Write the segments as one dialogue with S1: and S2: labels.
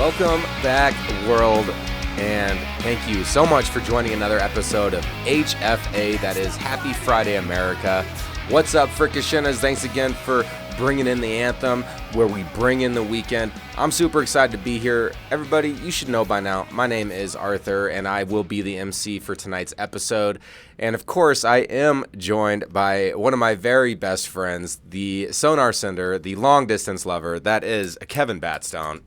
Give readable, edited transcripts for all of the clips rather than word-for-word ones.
S1: Welcome back, world, and thank you so much for joining another episode of HFA, that is Happy Friday, America. What's up, Fricashinas? Thanks again for bringing in the anthem, where we bring in the weekend. I'm super excited to be here. Everybody, you should know by now, my name is Arthur, and I will be the MC for tonight's episode. And of course, I am joined by one of my very best friends, the sonar sender, the long-distance lover, that is Kevin Batstone.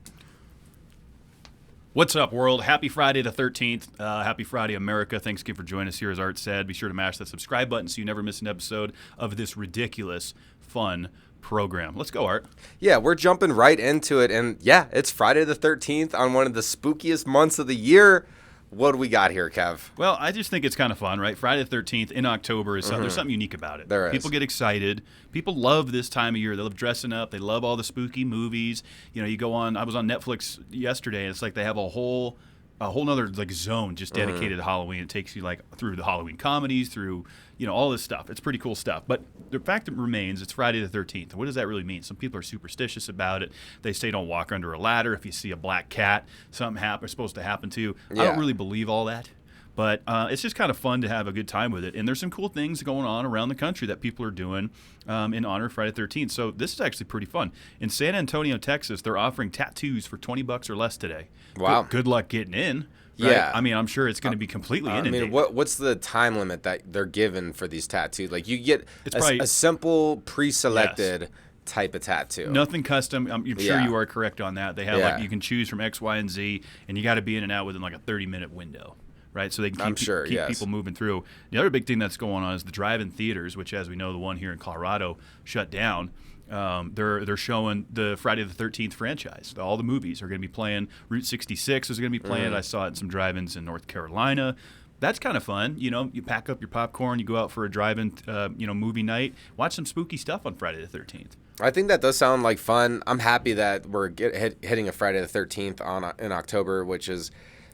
S2: What's up, world? Happy Friday the 13th. Happy Friday, America. Thanks again for joining us here, as Art said. Be sure to mash that subscribe button so you never miss an episode of this ridiculous, fun program. Let's go, Art.
S1: Yeah, we're jumping right into it. And yeah, it's Friday the 13th on one of the spookiest months of the year. What do we got here, Kev?
S2: Well, I just think it's kind of fun, right? Friday the 13th in October is there's something unique about it.
S1: There is.
S2: People get excited. People love this time of year. They love dressing up. They love all the spooky movies. You know, you go on. I was on Netflix yesterday, and it's like they have a whole nother like zone just dedicated to Halloween. It takes you like through the Halloween comedies, through all this stuff. It's pretty cool stuff. But the fact that remains, it's Friday the 13th. What does that really mean? Some people are superstitious about it. They say don't walk under a ladder. If you see a black cat, something is supposed to happen to you.
S1: Yeah.
S2: I don't really believe all that. But it's just kind of fun to have a good time with it. And there's some cool things going on around the country that people are doing in honor of Friday the 13th. So this is actually pretty fun. In San Antonio, Texas, they're offering tattoos for $20 or less today.
S1: Wow.
S2: Good luck getting in. Right?
S1: Yeah.
S2: I mean, I'm sure it's going to be completely inundated.
S1: I mean, what's the time limit that they're given for these tattoos? Like, you get a simple pre-selected type of tattoo.
S2: Nothing custom. I'm sure you are correct on that. They have like you can choose from X, Y, and Z, and you got to be in and out within like a 30-minute window. Right, so they can keep people moving through. The other big thing that's going on is the drive-in theaters, which, as we know, the one here in Colorado shut down. They're showing the Friday the 13th franchise. All the movies are going to be playing. Route 66 is going to be playing. I saw it in some drive-ins in North Carolina. That's kind of fun. You pack up your popcorn, you go out for a drive-in, movie night, watch some spooky stuff on Friday the 13th.
S1: I think that does sound like fun. I'm happy that we're hitting a Friday the 13th in October, which is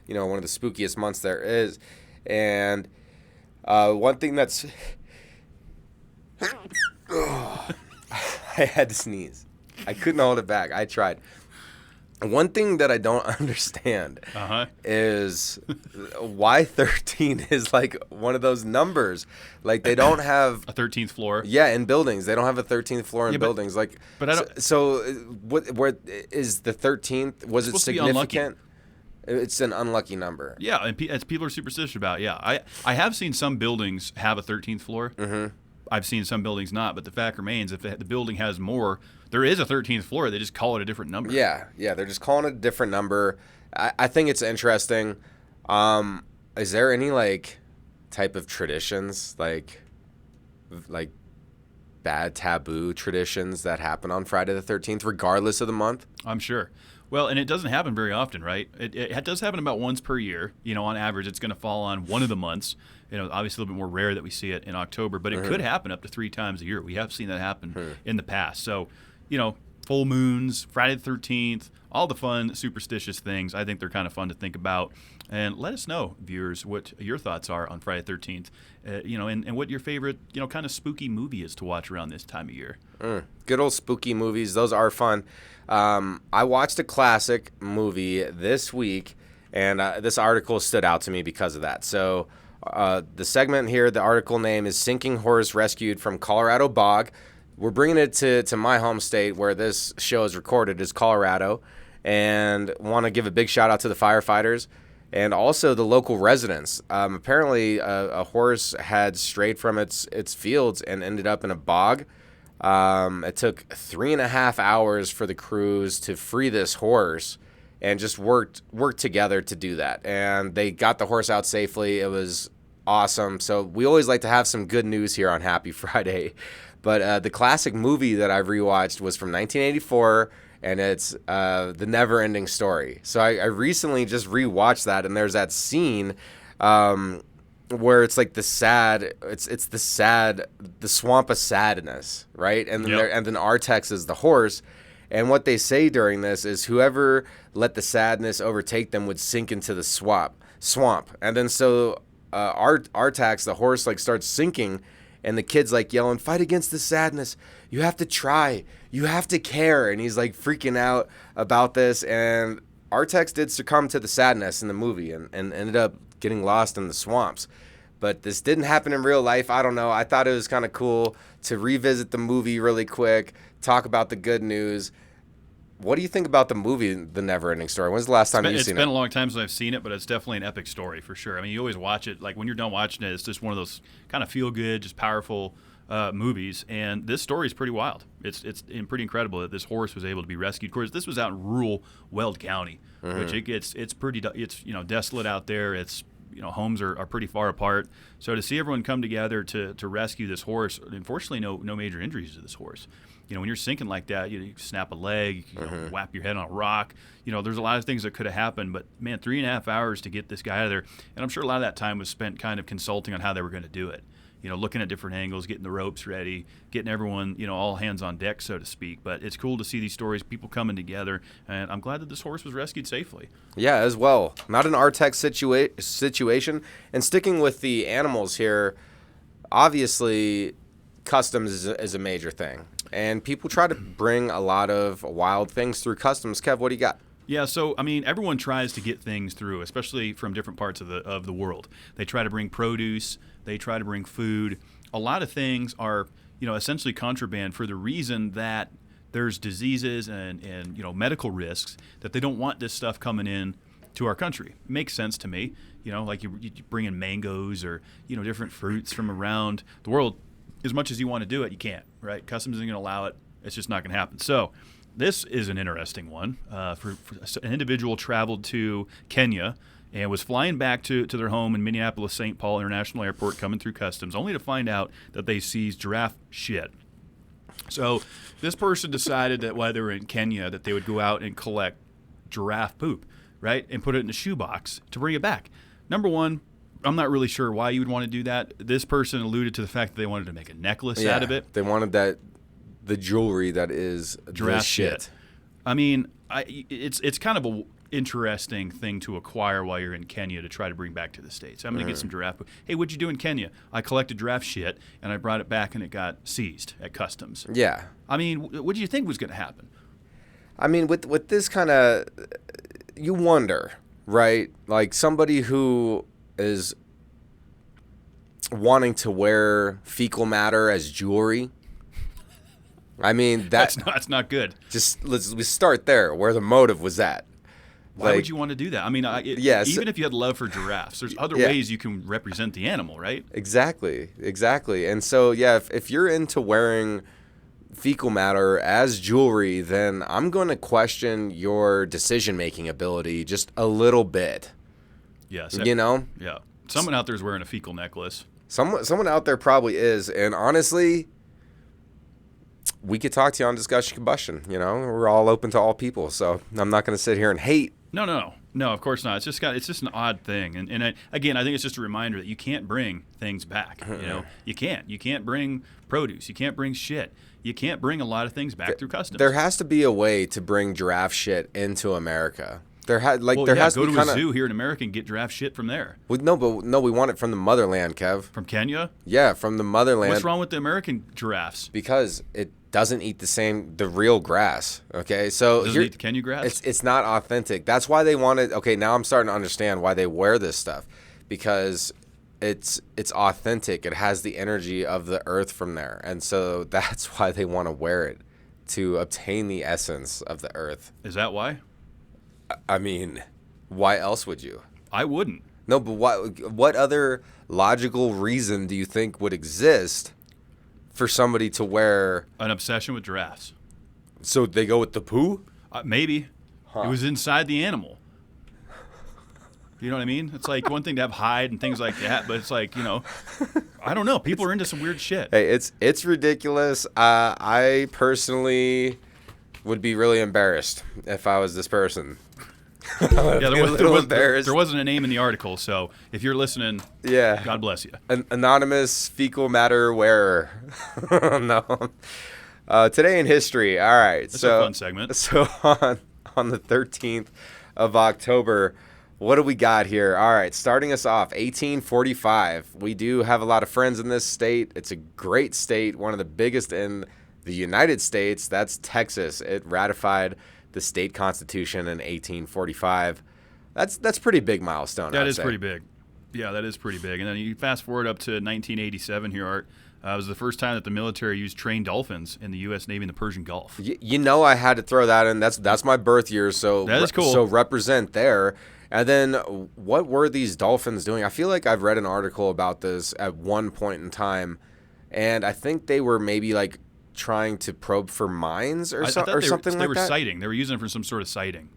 S1: one of the spookiest months there is. And one thing that's... I had to sneeze. I couldn't hold it back. I tried. One thing that I don't understand is why 13 is like one of those numbers. Like, they don't have
S2: a 13th floor.
S1: Yeah, in buildings. They don't have a 13th floor in buildings. Like,
S2: but I don't.
S1: So what is the 13th? Was it significant? It's an unlucky number.
S2: Yeah, and people are superstitious about it. Yeah, I have seen some buildings have a 13th floor. Mm-hmm. I've seen some buildings not, but the fact remains, if the building has more, there is a 13th floor. They just call it a different number.
S1: Yeah, they're just calling it a different number. I think it's interesting. Is there any like type of traditions, like bad taboo traditions that happen on Friday the 13th, regardless of the month?
S2: I'm sure. Well, and it doesn't happen very often, right? It does happen about once per year. On average, it's going to fall on one of the months. Obviously a little bit more rare that we see it in October, but it could happen up to 3 times a year. We have seen that happen in the past. So, full moons, Friday the 13th, all the fun, superstitious things. I think they're kind of fun to think about. And let us know, viewers, what your thoughts are on Friday the 13th, and what your favorite, kind of spooky movie is to watch around this time of year.
S1: Good old spooky movies. Those are fun. I watched a classic movie this week, and this article stood out to me because of that. So the segment here, the article name is Sinking Horse Rescued from Colorado Bog. We're bringing it to my home state where this show is recorded, is Colorado, and want to give a big shout out to the firefighters and also the local residents. Apparently, a horse had strayed from its fields and ended up in a bog. It took 3.5 hours for the crews to free this horse, and just worked together to do that. And they got the horse out safely. It was awesome. So we always like to have some good news here on Happy Friday. But the classic movie that I've rewatched was from 1984, and it's The Never Ending Story. So I recently just rewatched that, and there's that scene where it's like the swamp of sadness, right? And then and then Artex is the horse. And what they say during this is whoever let the sadness overtake them would sink into the swamp. And then so Artax, the horse, like starts sinking, and the kid's like yelling, "Fight against the sadness. You have to try. You have to care." And he's like freaking out about this. And Artex did succumb to the sadness in the movie and ended up getting lost in the swamps. But this didn't happen in real life. I don't know. I thought it was kind of cool to revisit the movie really quick, talk about the good news. What do you think about the movie, The Neverending Story? When's the last time you've seen it?
S2: It's been a long time since I've seen it, but it's definitely an epic story for sure. I mean, you always watch it. Like when you're done watching it, it's just one of those kind of feel-good, just powerful movies. And this story is pretty wild. It's pretty incredible that this horse was able to be rescued. Of course, this was out in rural Weld County, which it's pretty desolate out there. It's homes are pretty far apart. So to see everyone come together to rescue this horse, unfortunately, no major injuries to this horse. When you're sinking like that, you snap a leg, whap your head on a rock. There's a lot of things that could have happened. But, man, 3.5 hours to get this guy out of there. And I'm sure a lot of that time was spent kind of consulting on how they were going to do it. Looking at different angles, getting the ropes ready, getting everyone, all hands on deck, so to speak. But it's cool to see these stories, people coming together. And I'm glad that this horse was rescued safely.
S1: Yeah, as well. Not an Artex situation. And sticking with the animals here, obviously customs is a major thing. And people try to bring a lot of wild things through customs. Kev, what do you got?
S2: Yeah, so, I mean, everyone tries to get things through, especially from different parts of the world. They try to bring produce. They try to bring food. A lot of things are, essentially contraband for the reason that there's diseases and medical risks that they don't want this stuff coming in to our country. It makes sense to me. Like you bring in mangoes or, different fruits from around the world. As much as you want to do it, you can't, right? Customs isn't going to allow it. It's just not going to happen. So this is an interesting one. For an individual traveled to Kenya and was flying back to their home in Minneapolis-St. Paul International Airport, coming through customs, only to find out that they seized giraffe shit. So this person decided that while they were in Kenya that they would go out and collect giraffe poop, right, and put it in a shoebox to bring it back. Number one, I'm not really sure why you would want to do that. This person alluded to the fact that they wanted to make a necklace out of it.
S1: They wanted the jewelry that is
S2: giraffe
S1: shit.
S2: I mean, it's kind of a interesting thing to acquire while you're in Kenya to try to bring back to the States. I'm going to get some giraffe. Hey, what'd you do in Kenya? I collected giraffe shit, and I brought it back, and it got seized at customs.
S1: Yeah.
S2: I mean, what do you think was going to happen?
S1: I mean, with this kind of, you wonder, right? Like somebody who is wanting to wear fecal matter as jewelry. I mean,
S2: that's not good.
S1: Just we start there, where the motive was at.
S2: Why would you want to do that? I mean, even if you had love for giraffes, there's other ways you can represent the animal, right?
S1: Exactly. And so, if you're into wearing fecal matter as jewelry, then I'm going to question your decision-making ability just a little bit.
S2: Yes. Yeah. Someone out there is wearing a fecal necklace.
S1: Someone out there probably is. And honestly, we could talk to you on Discussion Combustion. We're all open to all people. So I'm not going to sit here and hate.
S2: No, of course not. It's just an odd thing. And again, I think it's just a reminder that you can't bring things back. You can't bring produce. You can't bring shit. You can't bring a lot of things back through customs.
S1: There has to be a way to bring giraffe shit into America. There has
S2: go
S1: to be
S2: a zoo here in America and get giraffe shit from there.
S1: We want it from the motherland, Kev.
S2: From Kenya?
S1: Yeah, from the motherland.
S2: What's wrong with the American giraffes?
S1: Because it doesn't eat the real grass. Okay, so
S2: doesn't eat the Kenya grass.
S1: It's not authentic. That's why they wanted. Okay, now I'm starting to understand why they wear this stuff, because it's authentic. It has the energy of the earth from there, and so that's why they want to wear it, to obtain the essence of the earth.
S2: Is that why?
S1: I mean, why else would you?
S2: I wouldn't.
S1: No, but what other logical reason do you think would exist for somebody to wear
S2: an obsession with giraffes?
S1: So they go with the poo?
S2: Maybe. Huh. It was inside the animal. You know what I mean? It's like one thing to have hide and things like that, but it's like, I don't know. People are into some weird shit.
S1: Hey, it's ridiculous. I personally would be really embarrassed if I was this person.
S2: There wasn't a name in the article, so if you're listening, God bless you.
S1: An anonymous fecal matter wearer. No. Today in history. All right.
S2: That's a fun segment.
S1: So on the 13th of October, what do we got here? All right, starting us off, 1845. We do have a lot of friends in this state. It's a great state, one of the biggest in the United States. That's Texas. It ratified the state constitution in 1845. That's pretty big milestone.
S2: That is pretty big. Yeah, that is pretty big. And then you fast forward up to 1987 here, Art. It was the first time that the military used trained dolphins in the U.S. Navy in the Persian Gulf.
S1: You know, I had to throw that in. That's my birth year, so
S2: that is cool.
S1: So represent there. And then what were these dolphins doing? I feel like I've read an article about this at one point in time, and I think they were maybe like trying to probe for mines or something like that.
S2: They were sighting. They were using it for some sort of sighting.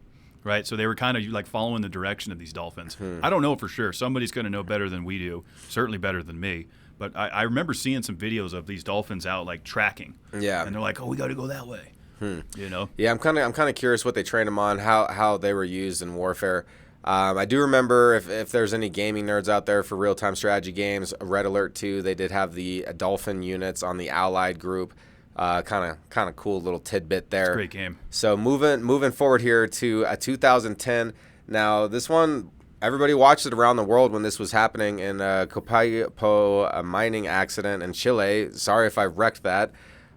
S2: Right, so they were kind of like following the direction of these dolphins. I don't know for sure. Somebody's going to know better than we do, certainly better than me. But I remember seeing some videos of these dolphins out like tracking. Yeah, and they're like, "Oh, we got to go that way." You know.
S1: Yeah, I'm kind of curious what they trained them on, how they were used in warfare. I do remember if there's any gaming nerds out there for real-time strategy games, Red Alert 2, they did have the dolphin units on the Allied group. Kind of cool little tidbit there.
S2: It's a great game.
S1: So moving forward here to 2010. Now this one, everybody watched it around the world when this was happening in Copiapo, a mining accident in Chile. Sorry if I wrecked that.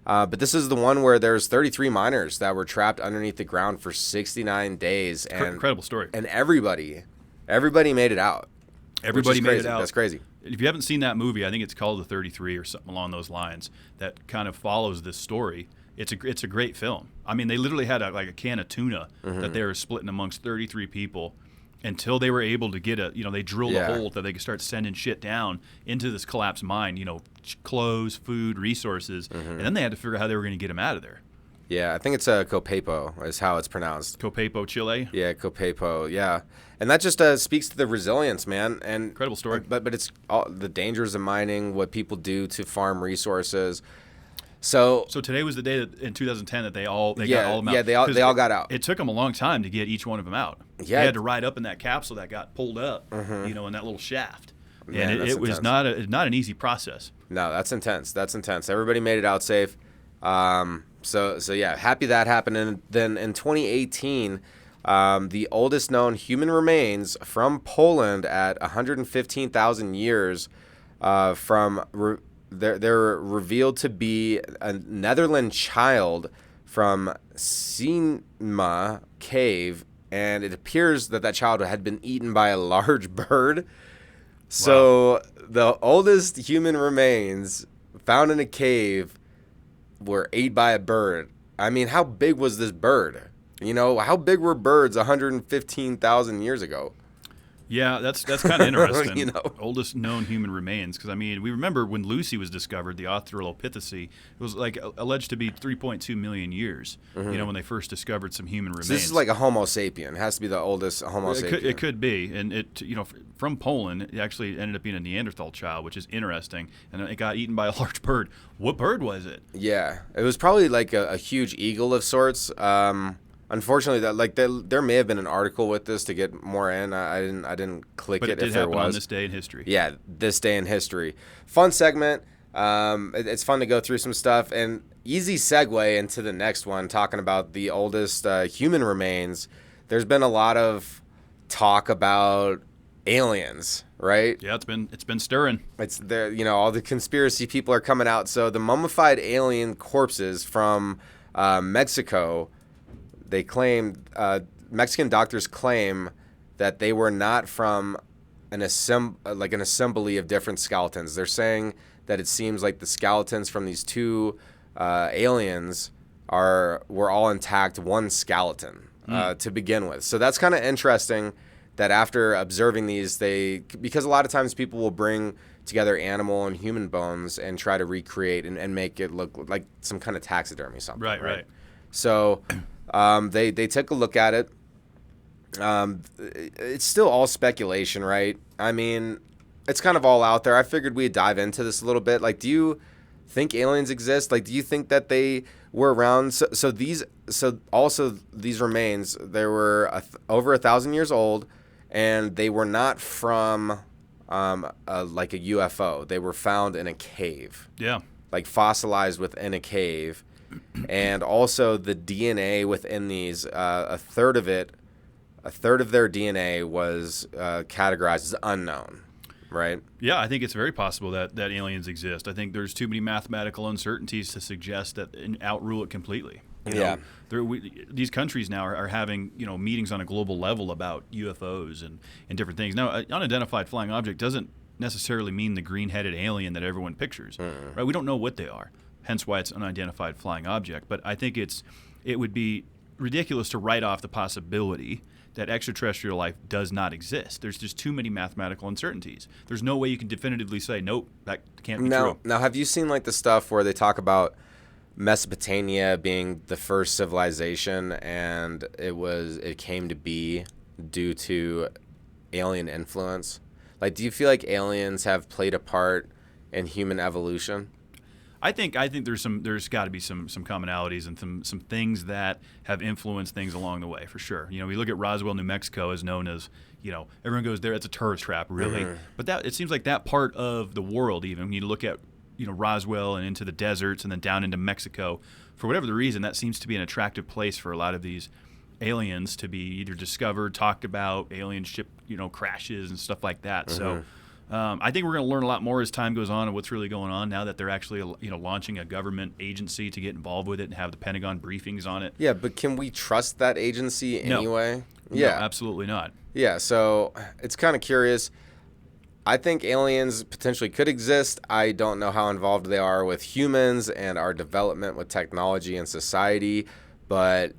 S1: But this is the one where there's 33 miners that were trapped underneath the ground for 69 days. And
S2: incredible story.
S1: And everybody made it out.
S2: Everybody made it out.
S1: That's crazy.
S2: If you haven't seen that movie, I think it's called The 33 or something along those lines, that kind of follows this story. It's a great film. I mean, they literally had a can of tuna that they were splitting amongst 33 people until they were able to get they drilled a hole that they could start sending shit down into this collapsed mine, clothes, food, resources, and then they had to figure out how they were going to get them out of there.
S1: Yeah, I think it's Copiapo is how it's pronounced.
S2: Copiapo, Chile?
S1: Yeah, Copiapo, yeah. And that just speaks to the resilience, man. And
S2: incredible story.
S1: But it's all the dangers of mining, what people do to farm resources. So
S2: today was the day that in 2010 that they got all of them out.
S1: Yeah, they all got out.
S2: It took them a long time to get each one of them out. Yeah. They had to ride up in that capsule that got pulled up, in that little shaft. Man, and it was not an easy process.
S1: No, that's intense. Everybody made it out safe. So yeah, happy that happened. And then in 2018, the oldest known human remains from Poland at 115,000 years they're revealed to be a Netherlands child from Ciemna Cave, and it appears that child had been eaten by a large bird. So the oldest human remains found in a cave were ate by a bird. I mean, how big was this bird? How big were birds 115,000 years ago?
S2: Yeah, that's kind of interesting. Oldest known human remains, because we remember when Lucy was discovered, the Australopithecus, it was alleged to be 3.2 million years. When they first discovered some human remains.
S1: So this is like a Homo sapien. It has to be the oldest Homo sapien.
S2: It could be, and it from Poland, it actually ended up being a Neanderthal child, which is interesting. And it got eaten by a large bird. What bird was it?
S1: Yeah, it was probably like a huge eagle of sorts. Unfortunately, there may have been an article with this to get more in. I didn't click
S2: but
S1: it.
S2: But it
S1: if
S2: did happen
S1: there was.
S2: On this day in history.
S1: Yeah, this day in history. Fun segment. It's fun to go through some stuff, and easy segue into the next one, talking about the oldest human remains. There's been a lot of talk about aliens, right?
S2: Yeah, it's been stirring.
S1: It's there. All the conspiracy people are coming out. So the mummified alien corpses from Mexico. They claim, Mexican doctors claim that they were not from an assembly of different skeletons. They're saying that it seems like the skeletons from these two aliens were all intact, one skeleton to begin with. So that's kind of interesting that after observing these, because a lot of times people will bring together animal and human bones and try to recreate and make it look like some kind of taxidermy something.
S2: Right.
S1: So they took a look at it. It's still all speculation, right? I mean, it's kind of all out there. I figured we'd dive into this a little bit. Like, do you think aliens exist? Like, do you think that they were around? So these remains, they were over 1,000 years old, and they were not from like a UFO. They were found in a cave.
S2: Yeah.
S1: Like fossilized within a cave. And also the DNA within these, a third of their DNA was categorized as unknown, right?
S2: Yeah, I think it's very possible that aliens exist. I think there's too many mathematical uncertainties to suggest that and outrule it completely. These countries now are having meetings on a global level about UFOs and different things. Now, an unidentified flying object doesn't necessarily mean the green-headed alien that everyone pictures. Right? We don't know what they are, hence why it's an unidentified flying object. But I think it would be ridiculous to write off the possibility that extraterrestrial life does not exist. There's just too many mathematical uncertainties. There's no way you can definitively say, nope, that can't be true.
S1: Now, have you seen like the stuff where they talk about Mesopotamia being the first civilization, and it came to be due to alien influence? Like, do you feel like aliens have played a part in human evolution?
S2: I think there's got to be some commonalities and some things that have influenced things along the way, for sure. We look at Roswell, New Mexico, as known as, everyone goes there. It's a tourist trap, really. But it seems like that part of the world, even when you look at Roswell and into the deserts and then down into Mexico, for whatever the reason, that seems to be an attractive place for a lot of these aliens to be either discovered, talked about, alien ship crashes and stuff like that. So. I think we're going to learn a lot more as time goes on and what's really going on now that they're actually, launching a government agency to get involved with it and have the Pentagon briefings on it.
S1: Yeah, but can we trust that agency anyway?
S2: No, absolutely not.
S1: Yeah, so it's kind of curious. I think aliens potentially could exist. I don't know how involved they are with humans and our development with technology and society, but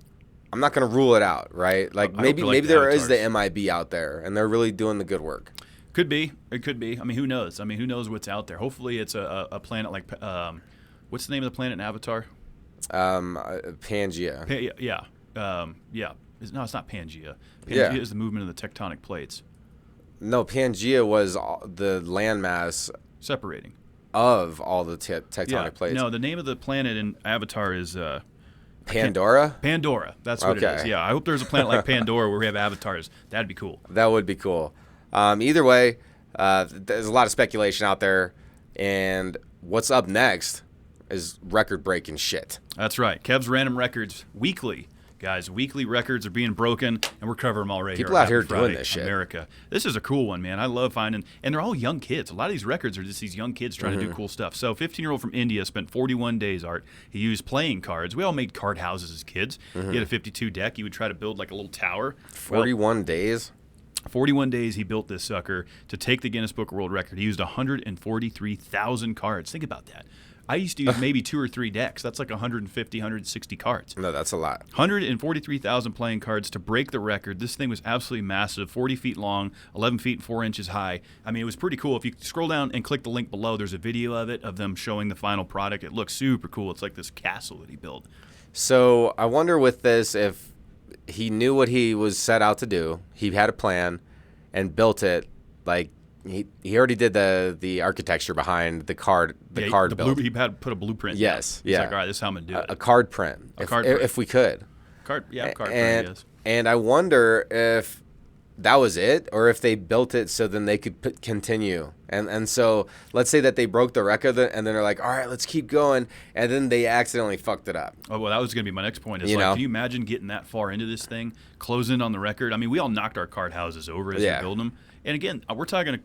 S1: I'm not going to rule it out, right? Like maybe there is the MIB out there and they're really doing the good work.
S2: Could be. It could be. I mean, who knows? Who knows what's out there? Hopefully it's a planet like, what's the name of the planet in Avatar?
S1: Pangea.
S2: No, it's not Pangea. Pangea is the movement of the tectonic plates.
S1: No, Pangea was the landmass
S2: separating
S1: of all the tectonic plates.
S2: No, the name of the planet in Avatar is
S1: Pandora?
S2: Pandora. That's what it is. Yeah, I hope there's a planet like Pandora where we have avatars. That'd be cool.
S1: That would be cool. Either way, there's a lot of speculation out there, and what's up next is record-breaking shit.
S2: That's right. Kev's Random Records weekly. Guys, weekly records are being broken, and we're covering them all right here.
S1: People out here doing this shit.
S2: America. This is a cool one, man. I love finding, and they're all young kids. A lot of these records are just these young kids trying to do cool stuff. So 15-year-old from India spent 41 days, Art. He used playing cards. We all made card houses as kids. He had a 52 deck. He would try to build like a little tower.
S1: 41 days?
S2: 41 days he built this sucker to take the Guinness Book of World Record. He used 143,000 cards. Think about that. I used to use maybe 2 or 3 decks. That's like 150, 160 cards.
S1: No, that's a lot.
S2: 143,000 playing cards to break the record. This thing was absolutely massive, 40 feet long, 11 feet and 4 inches high. I mean, it was pretty cool. If you scroll down and click the link below, there's a video of it, of them showing the final product. It looks super cool. It's like this castle that he built.
S1: So I wonder with this if he knew what he was set out to do. He had a plan and built it. Like he already did the architecture behind the card build.
S2: He had put a blueprint.
S1: Yes,
S2: He's like, all right, this is how I'm gonna do it.
S1: A card print. If we could.
S2: Card print. Yes.
S1: And I wonder if that was it, or if they built it so then they could continue. And so let's say that they broke the record, and then they're like, all right, let's keep going, and then they accidentally fucked it up.
S2: Oh, well, that was going to be my next point. Can you imagine getting that far into this thing, closing on the record? I mean, we all knocked our card houses over as we build them. And again, we're talking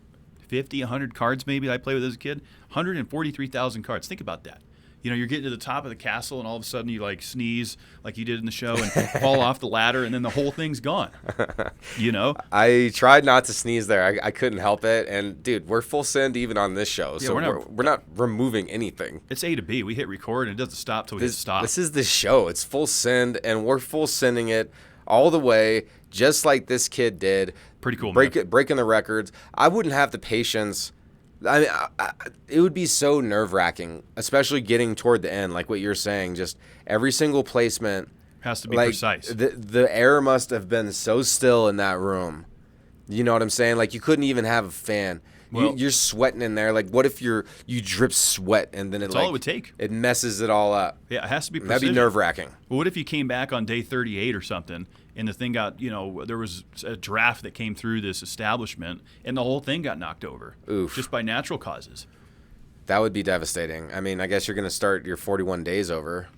S2: 50, 100 cards maybe I played with as a kid. 143,000 cards. Think about that. You're getting to the top of the castle, and all of a sudden you like sneeze like you did in the show and fall off the ladder, and then the whole thing's gone.
S1: I tried not to sneeze there. I couldn't help it. And dude, we're full send even on this show, so we're not removing anything.
S2: It's A to B. We hit record, and it doesn't stop till we hit stop.
S1: This is the show. It's full send, and we're full sending it all the way, just like this kid did.
S2: Pretty cool.
S1: Breaking the records. I wouldn't have the patience. I mean, it would be so nerve-wracking, especially getting toward the end, like what you're saying. Just every single placement
S2: has to be precise.
S1: The air must have been so still in that room. You know what I'm saying? Like you couldn't even have a fan. Well, you're sweating in there. Like what if you drip sweat and then
S2: that's all it would take.
S1: It messes it all up.
S2: Yeah, it has to be precision.
S1: That'd be nerve-wracking.
S2: Well, what if you came back on day 38 or something, and the thing got, there was a draft that came through this establishment, and the whole thing got knocked over.
S1: Oof.
S2: Just by natural causes.
S1: That would be devastating. I mean, I guess you're going to start your 41 days over.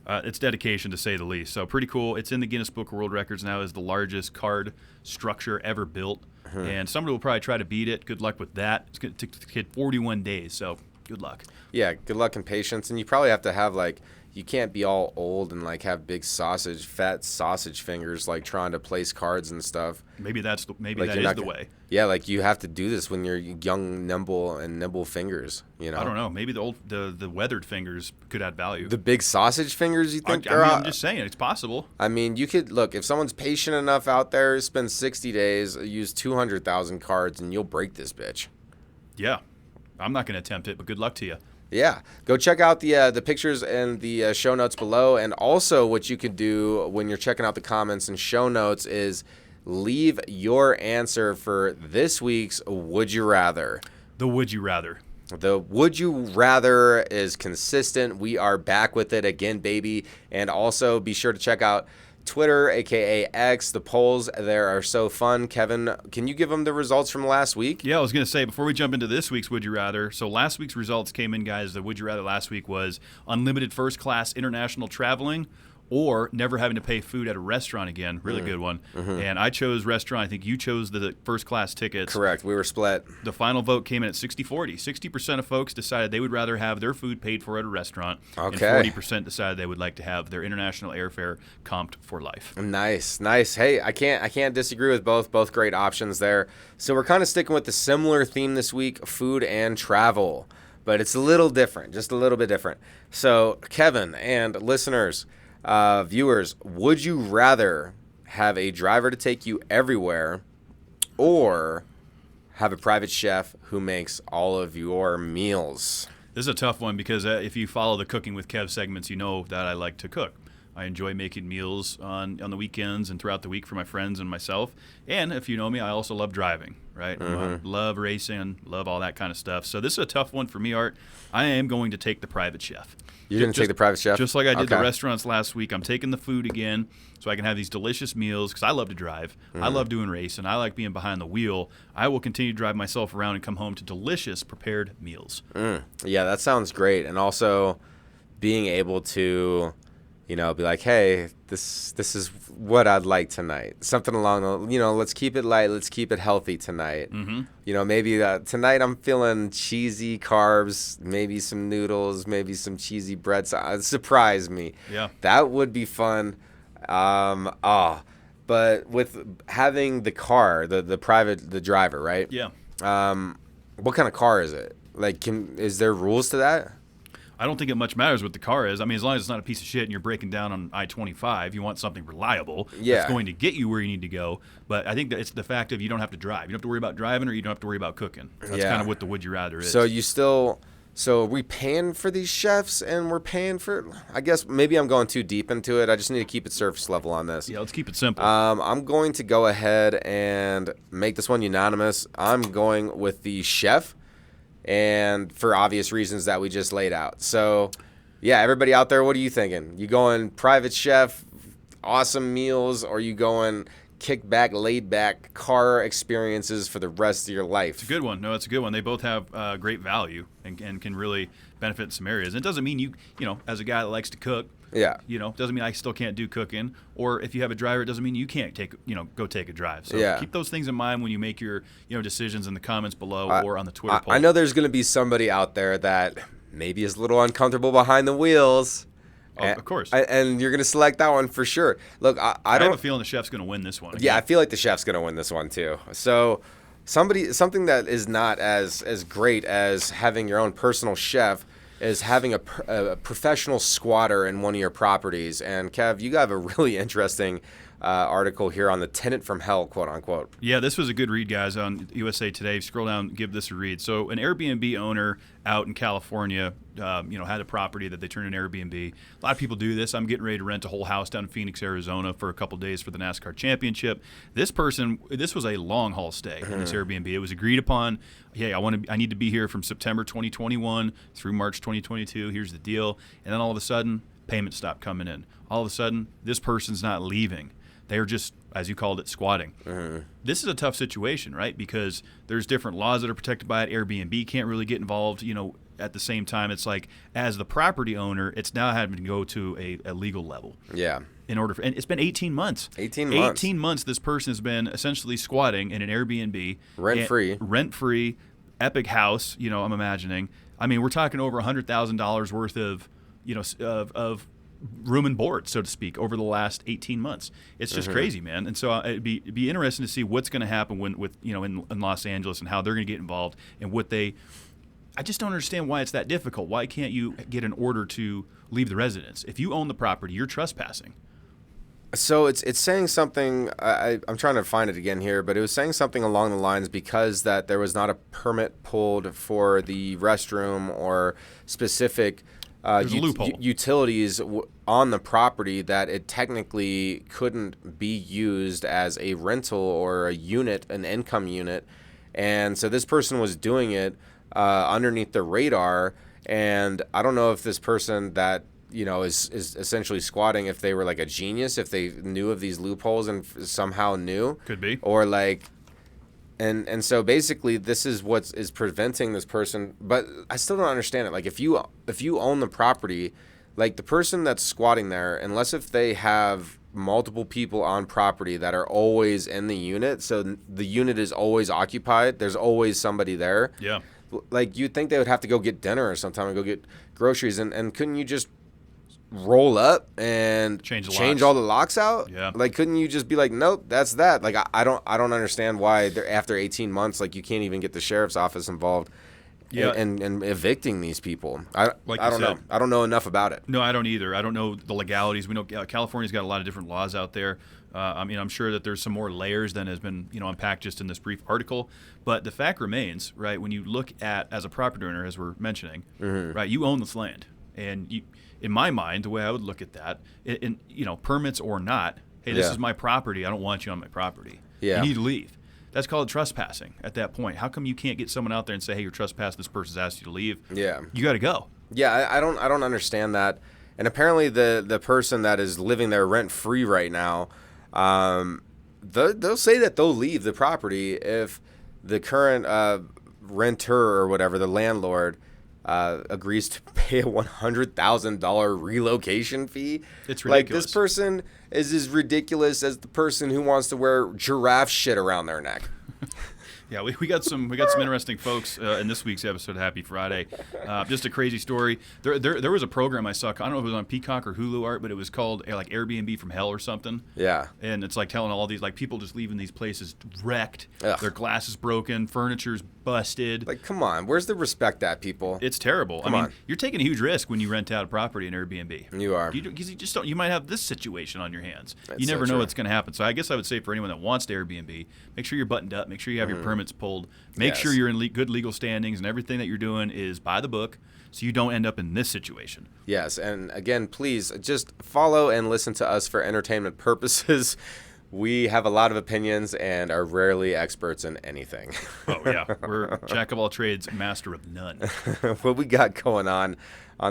S2: It's dedication, to say the least. So pretty cool. It's in the Guinness Book of World Records now as the largest card structure ever built. And somebody will probably try to beat it. Good luck with that. It's going to take the kid 41 days, so good luck.
S1: Yeah, good luck and patience. And you probably have to have, you can't be all old and like have big fat sausage fingers, like trying to place cards and stuff.
S2: Maybe that is the way.
S1: Yeah, like you have to do this when you're young, nimble fingers. You know.
S2: I don't know. Maybe the weathered fingers could add value.
S1: The big sausage fingers, you think?
S2: I'm just saying it's possible.
S1: I mean, you could look if someone's patient enough out there, spend 60 days, use 200,000 cards, and you'll break this bitch.
S2: Yeah, I'm not going to attempt it, but good luck to you.
S1: Yeah, go check out the pictures and the show notes below. And also what you can do when you're checking out the comments and show notes is leave your answer for this week's Would You Rather.
S2: The Would You Rather.
S1: The Would You Rather is consistent. We are back with it again, baby. And also be sure to check out Twitter, a.k.a. X. The polls there are so fun. Kevin, can you give them the results from last week?
S2: Yeah, I was going to say, before we jump into this week's Would You Rather, so last week's results came in, guys. The Would You Rather last week was unlimited first-class international traveling or never having to pay food at a restaurant again. Really good one. Mm-hmm. And I chose restaurant. I think you chose the first-class tickets.
S1: Correct. We were split.
S2: The final vote came in at 60-40. 60% of folks decided they would rather have their food paid for at a restaurant.
S1: Okay.
S2: And 40% decided they would like to have their international airfare comped for life.
S1: Nice. Hey, I can't disagree with both. Both great options there. So we're kind of sticking with the similar theme this week, food and travel. But it's a little different, just a little bit different. So, Kevin and listeners, viewers, would you rather have a driver to take you everywhere or have a private chef who makes all of your meals?
S2: This is a tough one because if you follow the Cooking with Kev segments, you know that I like to cook. I enjoy making meals on the weekends and throughout the week for my friends and myself. And if you know me, I also love driving, right? Mm-hmm. Love racing, love all that kind of stuff. So this is a tough one for me, Art. I am going to take the private chef.
S1: You're going to take the private chef?
S2: Just like I did the restaurants last week. I'm taking the food again so I can have these delicious meals because I love to drive. Mm-hmm. I love doing racing. I like being behind the wheel. I will continue to drive myself around and come home to delicious prepared meals.
S1: Yeah, that sounds great. And also being able to, you know, be like, hey, this is what I'd like tonight. Something along the, you know, let's keep it light, let's keep it healthy tonight. Mm-hmm. You know, maybe tonight I'm feeling cheesy carbs, maybe some noodles, maybe some cheesy bread. Surprise me.
S2: Yeah.
S1: That would be fun. But with having the car, the driver, right?
S2: Yeah.
S1: What kind of car is it? Like, is there rules to that?
S2: I don't think it much matters what the car is. I mean, as long as it's not a piece of shit and you're breaking down on I-25, you want something reliable that's going to get you where you need to go. But I think that it's the fact of you don't have to drive. You don't have to worry about driving or you don't have to worry about cooking. That's kind of what the Would You Rather is.
S1: So are we paying for these chefs and we're paying for, I guess maybe I'm going too deep into it. I just need to keep it surface level on this.
S2: Yeah, let's keep it simple.
S1: I'm going to go ahead and make this one unanimous. I'm going with the chef. And for obvious reasons that we just laid out. So, yeah, everybody out there, what are you thinking? You going private chef, awesome meals, or you going kick back, laid back car experiences for the rest of your life?
S2: It's a good one. No, it's a good one. They both have great value and can really benefit in some areas. And it doesn't mean you know, as a guy that likes to cook, you know, doesn't mean I still can't do cooking. Or if you have a driver, it doesn't mean you can't go take a drive. So keep those things in mind when you make your, you know, decisions in the comments below or on the Twitter poll.
S1: I know there's going to be somebody out there that maybe is a little uncomfortable behind the wheels.
S2: Of course.
S1: And you're going to select that one for sure. Look, I have
S2: a feeling the chef's going to win this one.
S1: Again. Yeah, I feel like the chef's going to win this one too. So something that is not as great as having your own personal chef is having a professional squatter in one of your properties. And Kev, you have a really interesting article here on the tenant from hell, quote unquote.
S2: Yeah, this was a good read, guys, on USA Today. Scroll down, give this a read. So an Airbnb owner out in California, had a property that they turned an Airbnb. A lot of people do this. I'm getting ready to rent a whole house down in Phoenix, Arizona for a couple days for the NASCAR Championship. This was a long haul stay in this Airbnb. It was agreed upon. Hey, I need to be here from September 2021 through March 2022. Here's the deal. And then all of a sudden, payments stop coming in. All of a sudden, this person's not leaving. They're just, as you called it, squatting. This is a tough situation, right? Because there's different laws that are protected by it. Airbnb can't really get involved. You know, at the same time, it's like, as the property owner, it's now having to go to a legal level.
S1: Yeah.
S2: And it's been 18 months.
S1: 18
S2: months this person has been essentially squatting in an Airbnb.
S1: Rent-free.
S2: Epic house, I'm imagining. I mean, we're talking over $100,000 worth of of room and board, so to speak, over the last 18 months. It's just crazy, man. And so it'd be interesting to see what's going to happen in Los Angeles and how they're going to get involved and what they. I just don't understand why it's that difficult. Why can't you get an order to leave the residence? If you own the property, you're trespassing.
S1: So it's saying something. I'm trying to find it again here, but it was saying something along the lines because that there was not a permit pulled for the restroom or specific utilities on the property, that it technically couldn't be used as a rental or a unit, an income unit. And so this person was doing it underneath the radar. And I don't know if this person that, is essentially squatting, if they were like a genius, if they knew of these loopholes and somehow knew.
S2: Could be.
S1: Or like, and so basically this is what is preventing this person. But I still don't understand it. Like if you own the property, like the person that's squatting there, unless if they have multiple people on property that are always in the unit, so the unit is always occupied, there's always somebody there.
S2: Yeah.
S1: Like you'd think they would have to go get dinner or something and go get groceries, and couldn't you just roll up and change all the locks out?
S2: Yeah.
S1: Like couldn't you just be like, nope, that's that? Like I don't understand why after 18 months, like you can't even get the sheriff's office involved. Yeah. And evicting these people. I don't know. I don't know enough about it.
S2: No, I don't either. I don't know the legalities. We know California's got a lot of different laws out there. I'm sure that there's some more layers than has been, unpacked just in this brief article. But the fact remains, right, when you look at, as a property owner, as we're mentioning, right, you own this land. And you, in my mind, the way I would look at that, permits or not, hey, this is my property. I don't want you on my property.
S1: Yeah.
S2: You need to leave. That's called trespassing at that point. How come you can't get someone out there and say, hey, you're trespassing, this person's asked you to leave?
S1: Yeah.
S2: You got to go.
S1: Yeah, I don't understand that. And apparently the person that is living there rent-free right now, they'll say that they'll leave the property if the current renter or whatever, the landlord, agrees to pay a $100,000 relocation fee.
S2: It's ridiculous.
S1: Like, this person is as ridiculous as the person who wants to wear giraffe shit around their neck.
S2: Yeah, we got some interesting folks in this week's episode of Happy Friday. Just a crazy story. There was a program I saw. I don't know if it was on Peacock or Hulu Art, but it was called like Airbnb from Hell or something.
S1: Yeah.
S2: And it's like telling all these like people just leaving these places wrecked.
S1: Ugh.
S2: Their glass is broken, furniture's busted.
S1: Like, come on, where's the respect at, people?
S2: It's terrible.
S1: Come on.
S2: You're taking a huge risk when you rent out a property in Airbnb.
S1: You are.
S2: Because you just don't. You might have this situation on your hands.
S1: That's
S2: you never
S1: so
S2: know
S1: true.
S2: what's going to happen. So I guess I would say for anyone that wants to Airbnb, make sure you're buttoned up. Make sure you have your permits pulled. Make sure you're in good legal standings, and everything that you're doing is by the book, so you don't end up in this situation.
S1: Yes, and again, please just follow and listen to us for entertainment purposes. We have a lot of opinions and are rarely experts in anything.
S2: Oh, yeah. We're jack of all trades, master of none.
S1: What we got going on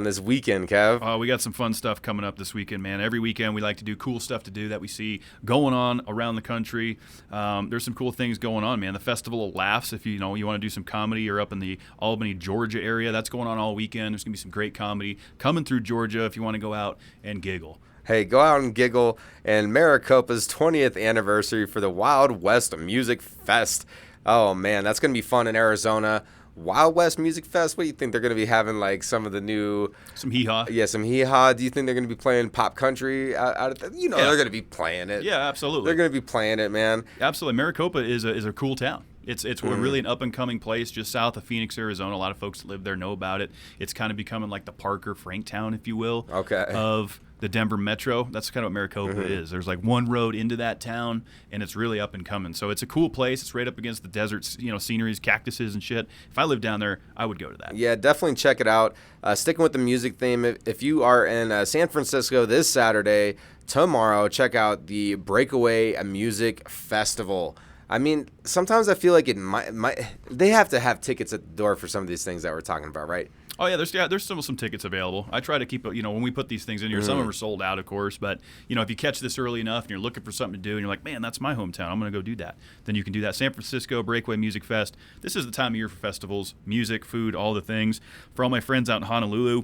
S1: this weekend, Kev?
S2: We got some fun stuff coming up this weekend, man. Every weekend we like to do cool stuff to do that we see going on around the country. There's some cool things going on, man. The Festival of Laughs, if you want to do some comedy, you're up in the Albany, Georgia area. That's going on all weekend. There's going to be some great comedy coming through Georgia if you want to go out and giggle.
S1: Hey, go out and giggle. And Maricopa's 20th anniversary for the Wild West Music Fest. Oh, man, that's going to be fun in Arizona. Wild West Music Fest? What do you think? They're going to be having, like, some of the new...
S2: Some hee-haw?
S1: Yeah, some hee-haw. Do you think they're going to be playing pop country out of... They're going to be playing it.
S2: Yeah, absolutely.
S1: They're going to be playing it, man.
S2: Absolutely. Maricopa is a cool town. It's really an up-and-coming place just south of Phoenix, Arizona. A lot of folks that live there know about it. It's kind of becoming like the Parker Franktown, if you will, of the Denver metro. That's kind of what Maricopa is. There's like one road into that town, and it's really up and coming. So it's a cool place. It's right up against the desert, sceneries, cactuses and shit. If I lived down there, I would go to that.
S1: Yeah, definitely check it out. Sticking with the music theme, if you are in San Francisco this Saturday, tomorrow, check out the Breakaway Music Festival. I mean, sometimes I feel like it might they have to have tickets at the door for some of these things that we're talking about, right?
S2: Oh, yeah, there's still some tickets available. I try to keep it, when we put these things in here, some of them are sold out, of course, but, if you catch this early enough and you're looking for something to do and you're like, man, that's my hometown, I'm going to go do that, then you can do that. San Francisco Breakaway Music Fest. This is the time of year for festivals, music, food, all the things. For all my friends out in Honolulu,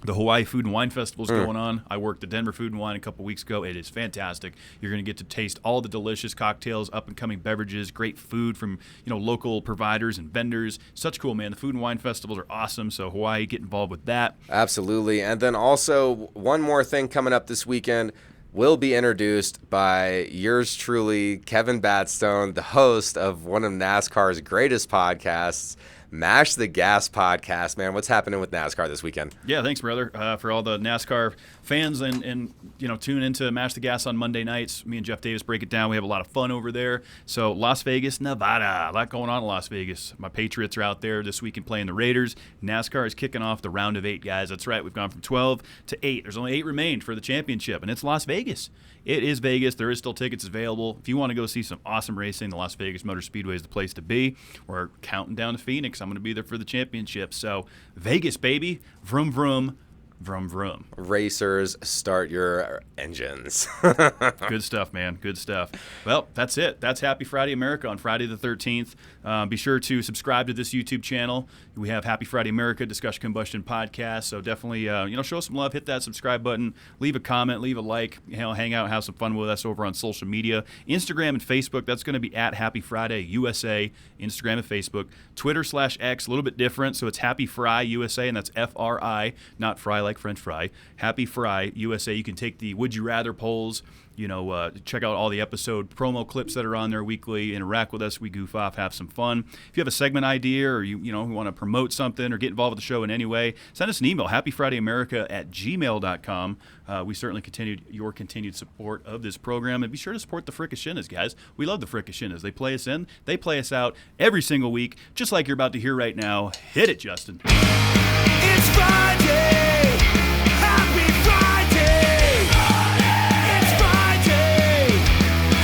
S2: The Hawaii Food and Wine Festival is going on. I worked the Denver Food and Wine a couple weeks ago. It is fantastic. You're going to get to taste all the delicious cocktails, up-and-coming beverages, great food from local providers and vendors. Such cool, man. The Food and Wine Festivals are awesome, so Hawaii, get involved with that.
S1: Absolutely. And then also, one more thing coming up this weekend will be introduced by yours truly, Kevin Batstone, the host of one of NASCAR's greatest podcasts, Mash the Gas podcast. Man, what's happening with NASCAR this weekend?
S2: Yeah, thanks, brother. For all the NASCAR fans and tune into Mash the Gas on Monday nights. Me and Jeff Davis break it down. We have a lot of fun over there. So Las Vegas, Nevada. A lot going on in Las Vegas. My Patriots are out there this weekend playing the Raiders. NASCAR is kicking off the round of 8, guys. That's right. We've gone from 12 to 8. There's only 8 remained for the championship, and it's Las Vegas. It is Vegas. There is still tickets available. If you want to go see some awesome racing, the Las Vegas Motor Speedway is the place to be. We're counting down to Phoenix. I'm going to be there for the championship. So Vegas, baby. Vroom, vroom. Vroom, vroom.
S1: Racers, start your engines.
S2: Good stuff, man. Good stuff. Well, that's it. That's Happy Friday America on Friday the 13th. Be sure to subscribe to this YouTube channel. We have Happy Friday America Discussion Combustion Podcast. So definitely, show us some love. Hit that subscribe button. Leave a comment. Leave a like. Hang out. Have some fun with us over on social media. Instagram and Facebook. That's going to be at Happy Friday USA. Instagram and Facebook. Twitter /X. A little bit different. So it's Happy Fry USA, and that's FRI, not fry like French fry. Happy Fry USA. You can take the Would You Rather polls. Check out all the episode promo clips that are on there weekly. Interact with us. We goof off, have some fun. If you have a segment idea or you want to promote something or get involved with the show in any way, send us an email, happyfridayamerica@gmail.com. We certainly your continued support of this program. And be sure to support the Fricashinas, guys. We love the Fricashinas. They play us in. They play us out every single week, just like you're about to hear right now. Hit it, Justin.
S3: It's Friday. Happy Friday. It's Friday.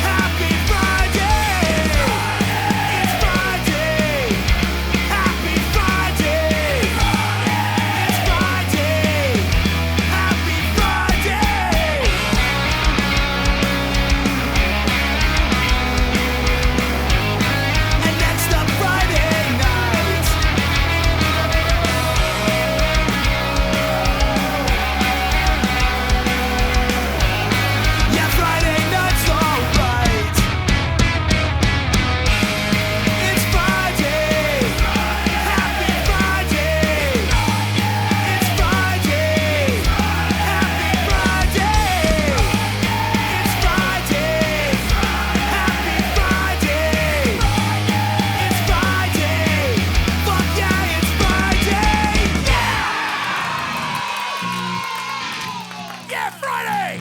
S3: Happy Friday. It's Friday. Happy Friday. It's Friday. Happy Friday. And next up Friday night. Yeah, Friday night's alright. It's Friday. Happy Friday. It's Friday. Happy Friday. It's Friday. Happy Friday. It's Friday. Fuck yeah, it's Friday. Yeah! Yeah, Friday!